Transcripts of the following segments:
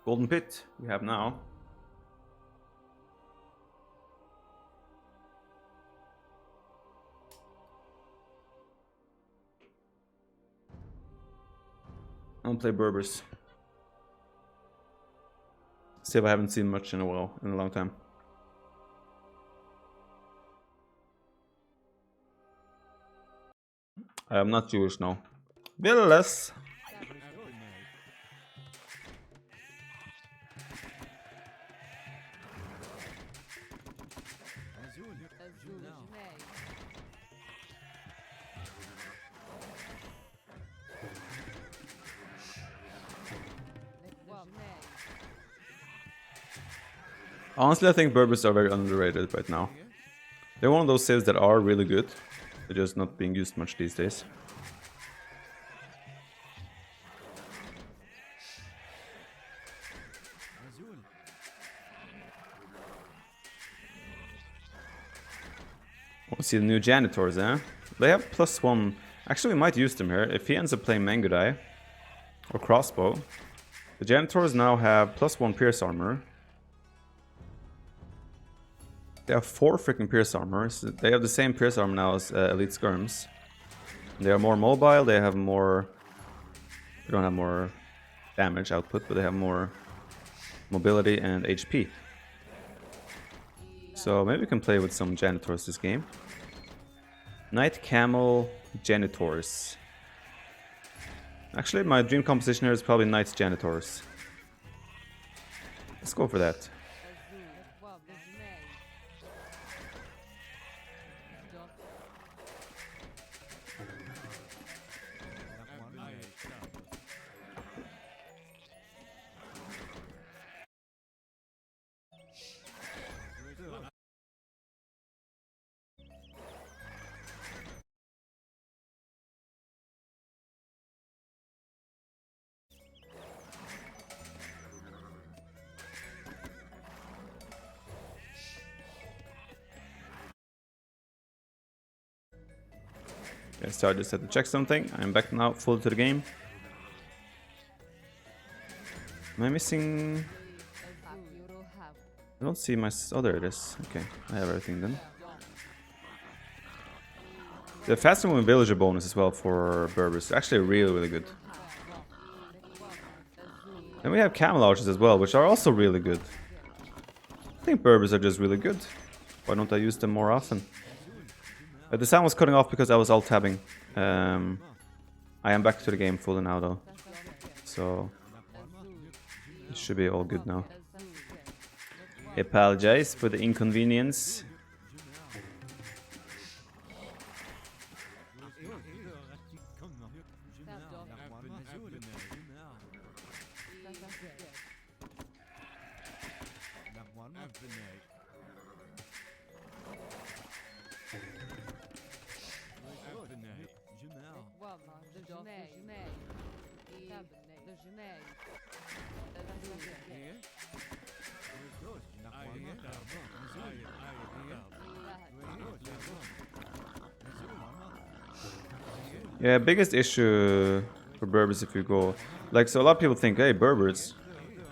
Golden Pit we have now. I'll play Berbers. See if I haven't seen much in a while, in a long time. I'm not Jewish now. Little less. Honestly, I think Berbers are very underrated right now. They're one of those civs that are really good. They're just not being used much these days. Let's see the new janitors, eh? They have +1. Actually, we might use them here. If he ends up playing Mangudai or Crossbow, the janitors now have +1 pierce armor. They have 4 freaking pierce armors. They have the same pierce armor now as Elite Skirms. They are more mobile, they have more... They don't have more damage output, but they have more mobility and HP. So maybe we can play with some janitors this game. Knight Camel Janitors. Actually, my dream composition here is probably Knight's Janitors. Let's go for that. Okay, so I just had to check something. I'm back now, full to the game. Am I missing... I don't see my... Oh, there it is. Okay, I have everything then. The fast moving villager bonus as well for Berbers is actually really good. And we have camel archers as well, which are also really good. I think Berbers are just really good. Why don't I use them more often? The sound was cutting off because I was alt-tabbing. I am back to the game fully now though. So... it should be all good now. Apologize for the inconvenience. Yeah, biggest issue for Berbers if you go... Like, so a lot of people think, hey, Berbers,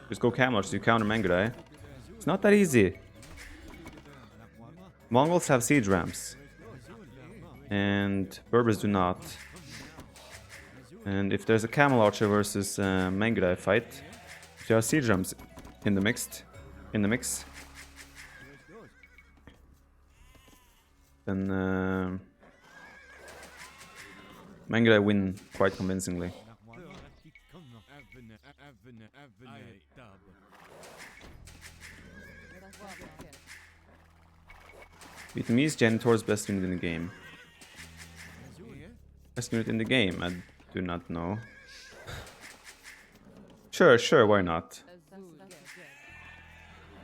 just go Camelot, so you counter Mangudai. It's not that easy. Mongols have siege ramps. And Berbers do not. And if there's a Camel Archer versus Mangudai fight, if there are siege ramps in the mix, then Mangudai win quite convincingly. Vietnamese Janitors best unit in the game. Best unit in the game? I do not know. Sure, why not?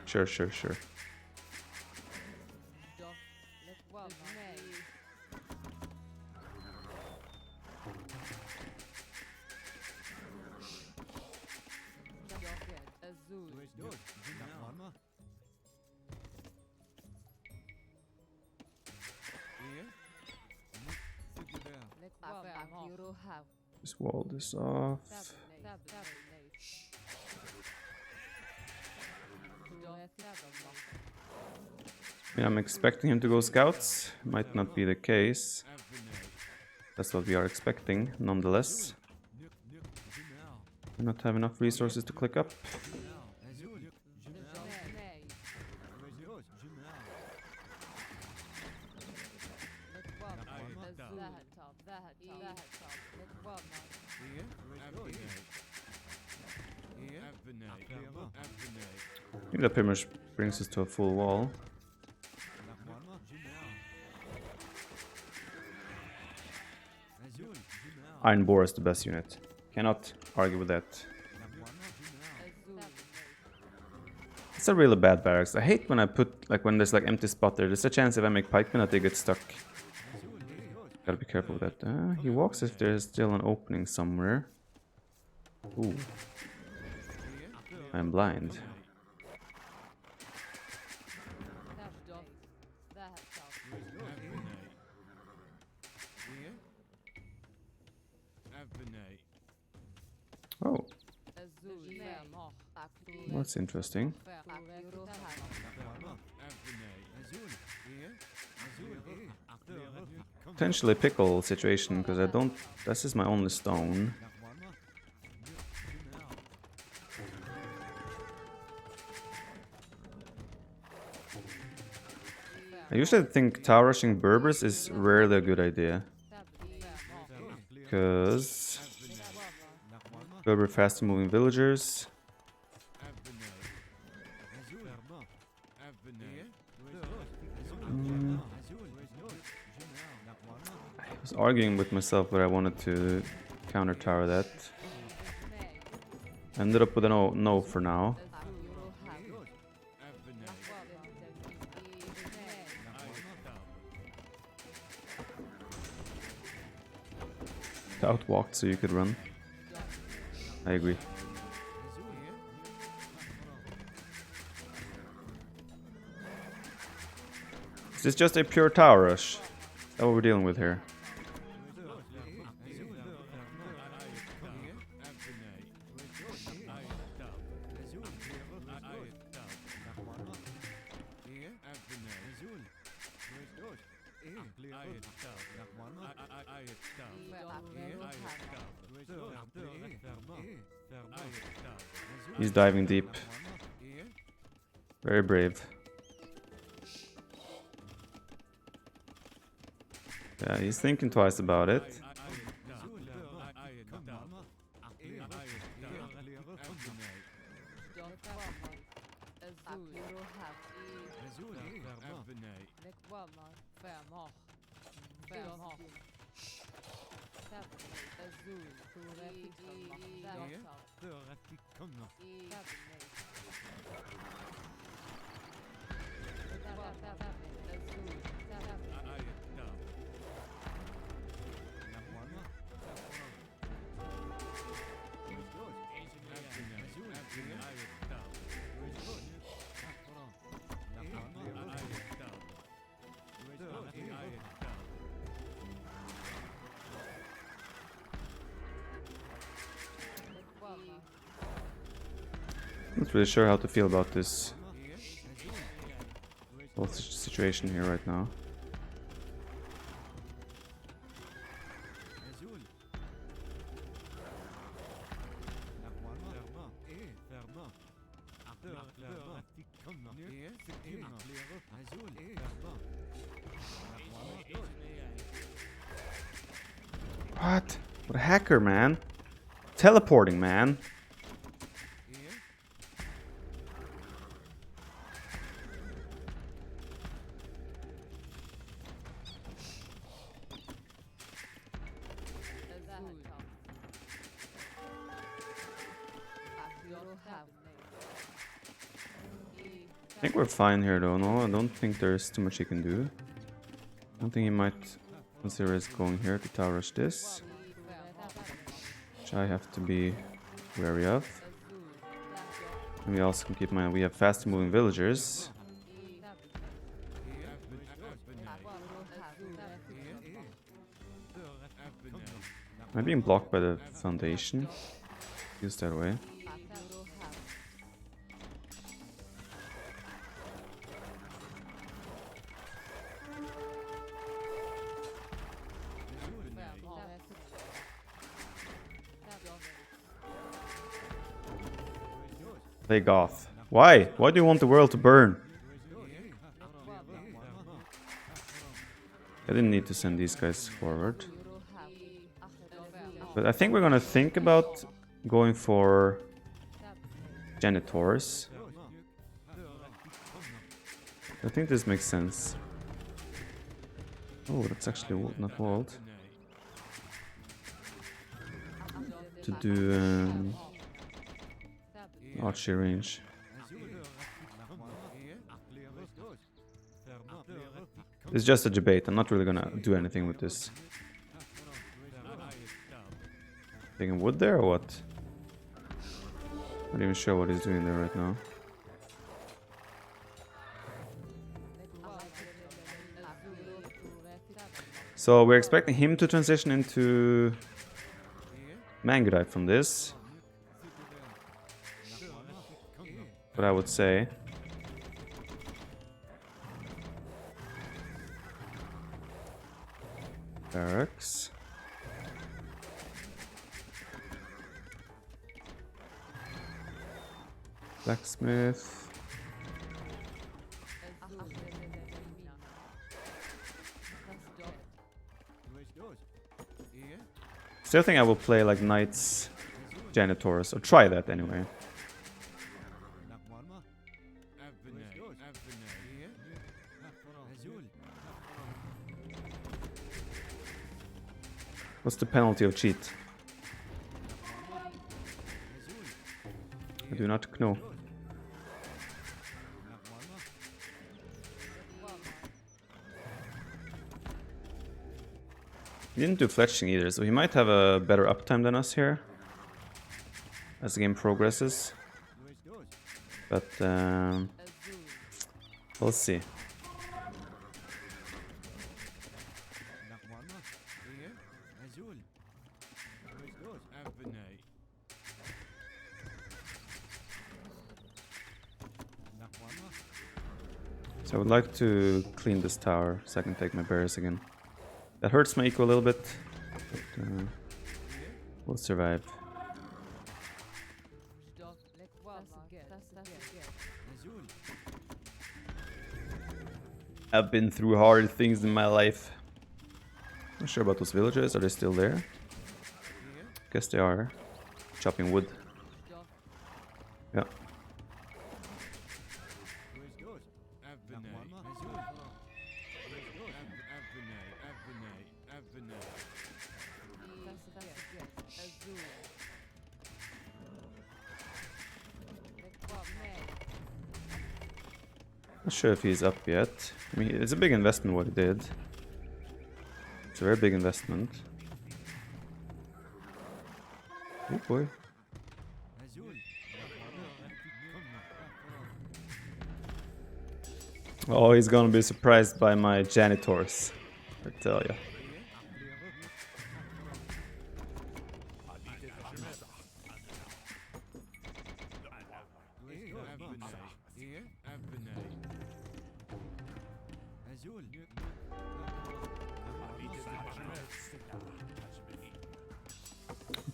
Sure. Just wall this off. Yeah, I'm expecting him to go scouts. Might not be the case. That's what we are expecting, nonetheless. I not have enough resources to click up. I think that pretty much brings us to a full wall. Iron Boar is the best unit. Cannot argue with that. It's a really bad barracks. I hate when I put, like, when there's like empty spot there. There's a chance if I make pikemen that they get stuck. Gotta be careful with that. He walks if there's still an opening somewhere. Ooh. I'm blind. Oh. That's interesting. Potentially pickle situation, because I don't... This is my only stone. I usually think tower rushing Berbers is rarely a good idea. Because... Berber faster moving villagers. I was arguing with myself whether I wanted to counter tower that. Ended up with a no for now. Outwalked so you could run. I agree. Is this just a pure tower rush? That's what we're dealing with here. He's diving deep. Very brave. Yeah, he's thinking twice about it. Not really sure how to feel about this whole situation here right now. What? What a hacker, man. Teleporting, man. I think we're fine here though, no? I don't think there's too much he can do. I don't think he might consider us going here to tower rush this. Which I have to be wary of. And we also can keep in mind we have fast moving villagers. Am I being blocked by the foundation? Use that way. Play goth. Why? Why do you want the world to burn? I didn't need to send these guys forward. But I think we're gonna think about going for janitors. I think this makes sense. Oh, that's actually not walled. To do archery range. It's just a debate. I'm not really gonna do anything with this. Taking wood there or what? Not even sure what he's doing there right now. So we're expecting him to transition into Mangudite from this. But I would say barracks. Blacksmith. Still think I will play like knights, janitors, or try that anyway. What's the penalty of cheat? I do not know. He didn't do fletching either, so he might have a better uptime than us here as the game progresses. But we'll see. So I would like to clean this tower so I can take my bears again. That hurts my eco a little bit, but we'll survive. I've been through hard things in my life. Not sure about those villagers. Are they still there? Guess they are. Chopping wood. Yeah. Not sure if he's up yet. I mean, it's a big investment what he did. It's a very big investment. Oh boy. Oh, he's gonna be surprised by my janitors, I tell ya.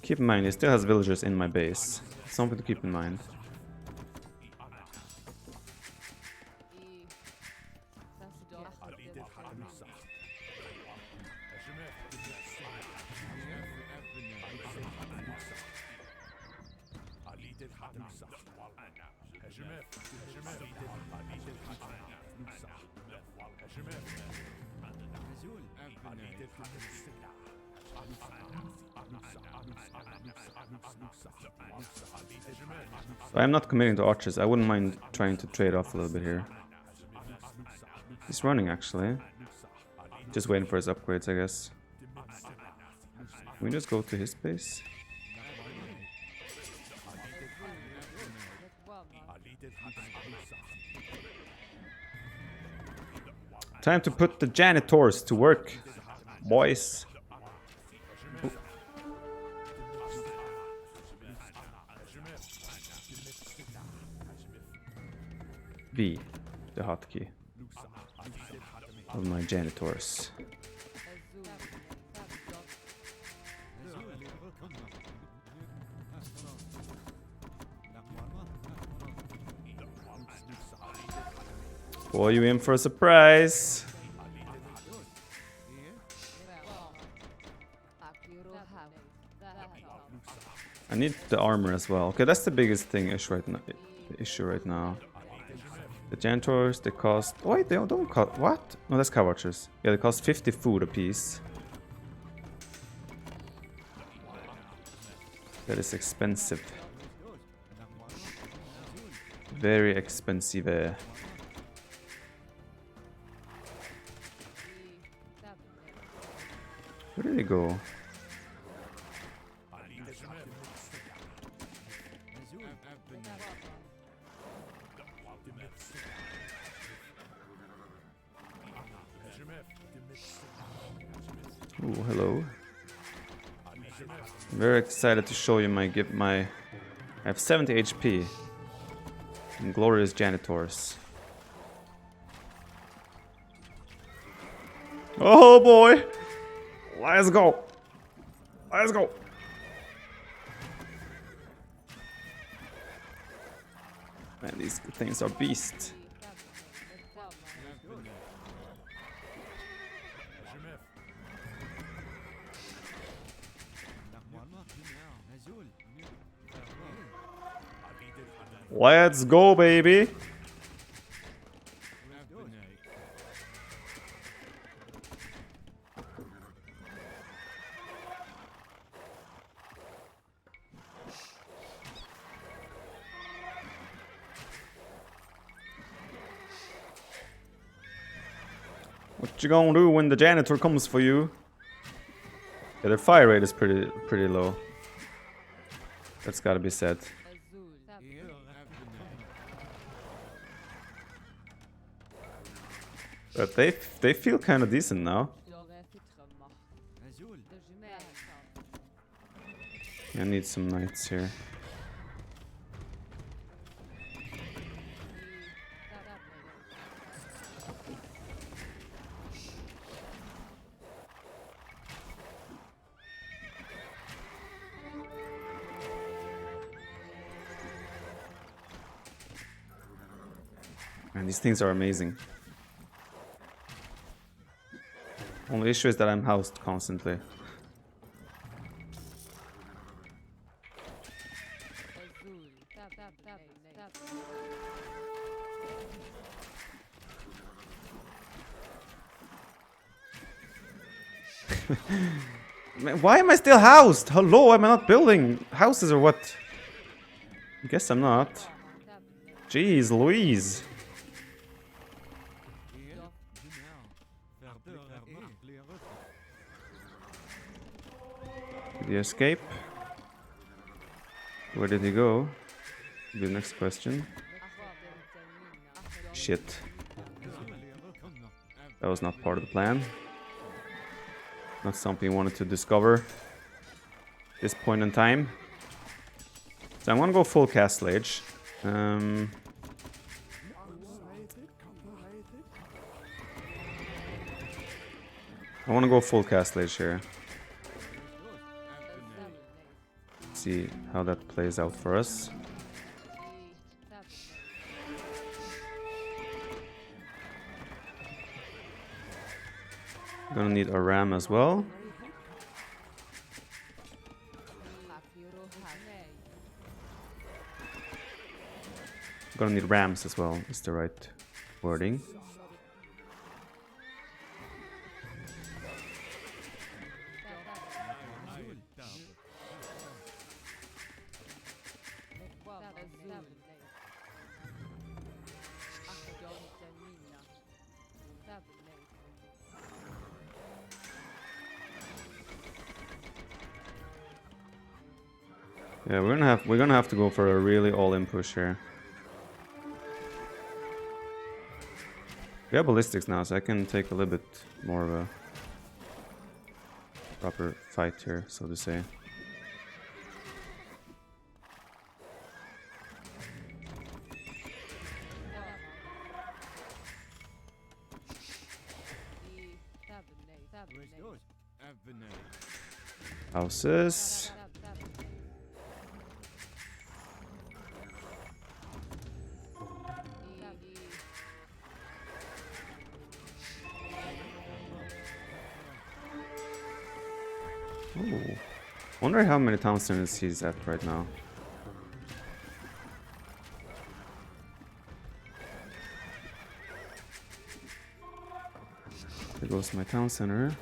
Keep in mind, he still has villagers in my base. Something to keep in mind. So I'm not committing to archers. I wouldn't mind trying to trade off a little bit here. He's running actually. Just waiting for his upgrades, I guess. Can we just go to his base? Time to put the janitors to work, boys. V, the hotkey of my janitors. Boy, you in for a surprise. I need the armor as well. Okay, that's the biggest issue right now. The janitors, they cost... Oh, wait, they don't cost... What? No, that's cow watchers. Yeah, they cost 50 food apiece. That is expensive. Very expensive. Where did they go? Ooh, hello. I'm very excited to show you my I have 70 HP. And glorious janitors. Oh boy! Let's go! Let's go! Man, these things are beasts. Let's go, baby! What you gonna do when the janitor comes for you? Yeah, their fire rate is pretty low. That's gotta be said. But they feel kind of decent now. I need some knights here. Man, these things are amazing. Only issue is that I'm housed constantly. Man, why am I still housed? Hello, am I not building houses or what? I guess I'm not. Jeez Louise. Did he escape? Where did he go? The next question. Shit. That was not part of the plan. Not something I wanted to discover at this point in time. So I'm gonna go full Castle Age. I wanna go full Castle Age here. See how that plays out for us. Gonna need a ram as well. Gonna need rams as well, is the right wording. Yeah, we're gonna have to go for a really all-in push here. We have ballistics now, so I can take a little bit more of a proper fight here, so to say. Houses. Ooh. Wonder how many town centers he's at right now. There goes my town center.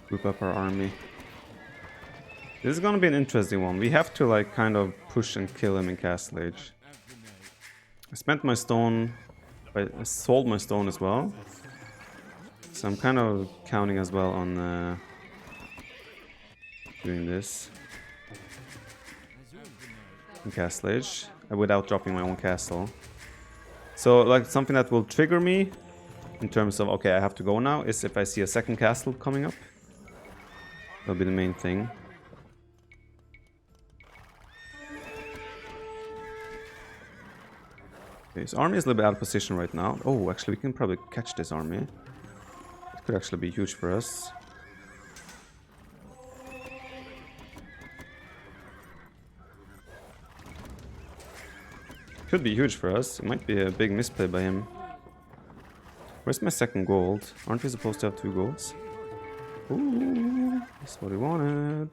Group up our army. This is gonna be an interesting one. We have to like kind of push and kill him in Castle Age. I spent my stone, I sold my stone as well. So I'm kind of counting as well on doing this in Castle Age without dropping my own castle. So like something that will trigger me in terms of okay, I have to go now is if I see a second castle coming up. That'll be the main thing. Okay, his army is a little bit out of position right now. Oh, actually we can probably catch this army. It could actually be huge for us. Could be huge for us. It might be a big misplay by him. Where's my second gold? Aren't we supposed to have 2 golds? Ooh, that's what we wanted.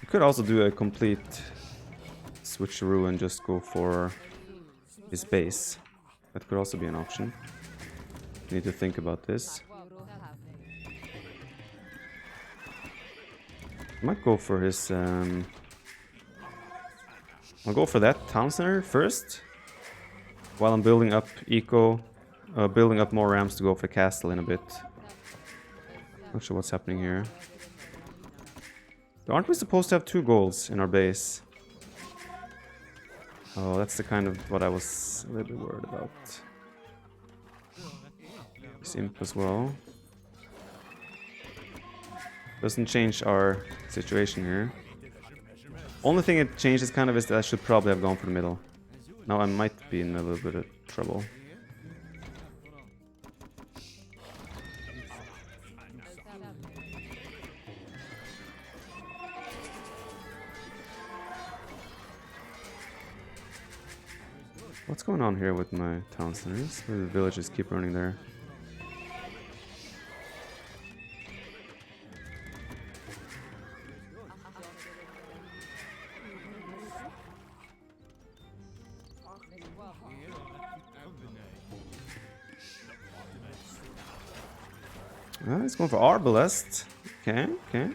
We could also do a complete switcheroo and just go for his base. That could also be an option. Need to think about this. I might go for his I'll go for that town center first, while I'm building up building up more ramps to go for castle in a bit. Not sure what's happening here. Aren't we supposed to have 2 goals in our base? Oh, that's the kind of what I was a little bit worried about. This imp as well. Doesn't change our situation here. Only thing it changes kind of is that I should probably have gone for the middle. Now I might be in a little bit of trouble. What's going on here with my town centers? Where the villages keep running there. He's going for Arbalest. Okay, okay.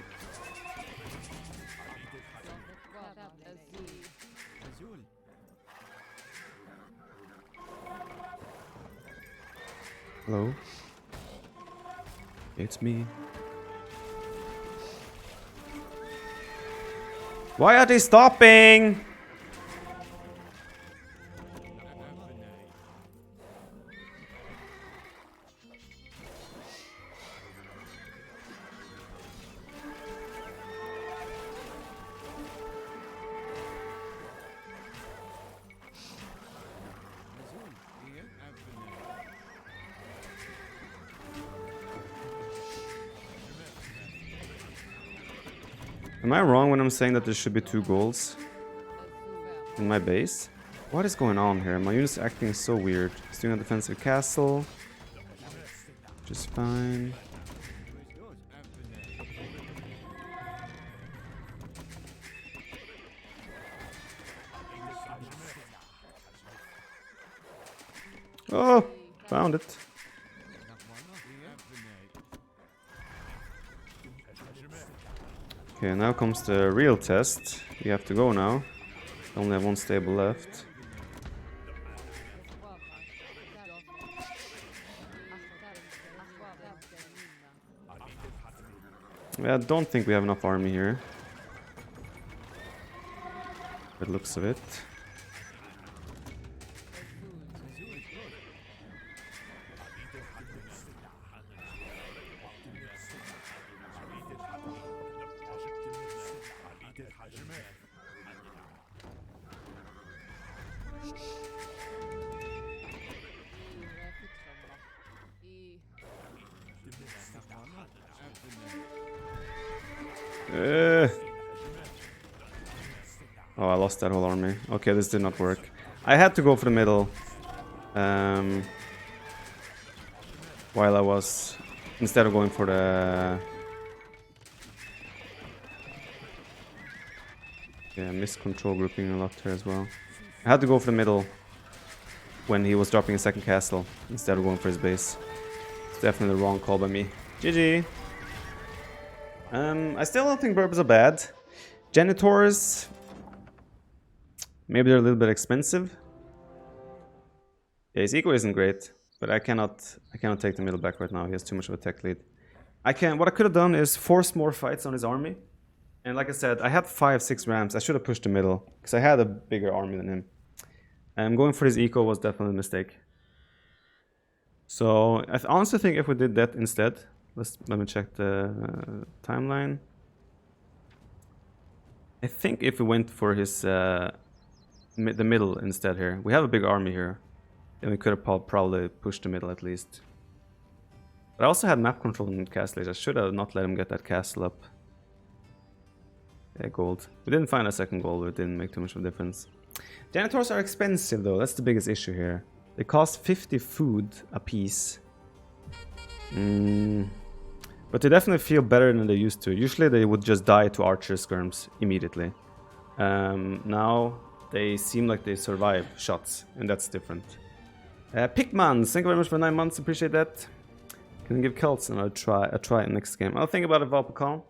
Hello. It's me. Why are they stopping? Am I wrong when I'm saying that there should be 2 goals in my base? What is going on here? My unit's acting so weird. It's doing a defensive castle. Which is fine. Oh! Found it. Okay, now comes the real test. You have to go now. Only have 1 stable left. Yeah, I don't think we have enough army here. By the looks of it. Oh, I lost that whole army. Okay, this did not work. I had to go for the middle. While I was... Instead of going for the... Yeah, miscontrol grouping a lot here as well. I had to go for the middle when he was dropping a second castle instead of going for his base. It's definitely the wrong call by me. GG! I still don't think Berbers are bad. Janitors... Maybe they're a little bit expensive. Yeah, his eco isn't great, but I cannot take the middle back right now. He has too much of a tech lead. What I could have done is force more fights on his army. And like I said, I had 5-6 rams. I should have pushed the middle because I had a bigger army than him. And going for his eco was definitely a mistake. So I honestly think if we did that instead, let me check the timeline. I think if we went for his the middle instead here, we have a big army here. Then we could have probably pushed the middle at least. But I also had map control in Castle Age. I should have not let him get that castle up. Yeah, gold. We didn't find a second gold, but it didn't make too much of a difference. Janitors are expensive though, that's the biggest issue here. They cost 50 food a piece. But they definitely feel better than they used to. Usually they would just die to archer skirms immediately. Now they seem like they survive shots, and that's different. Pickmans, thank you very much for 9 months, appreciate that. Can I give Celts another try next game? I'll think about it, Valpacon.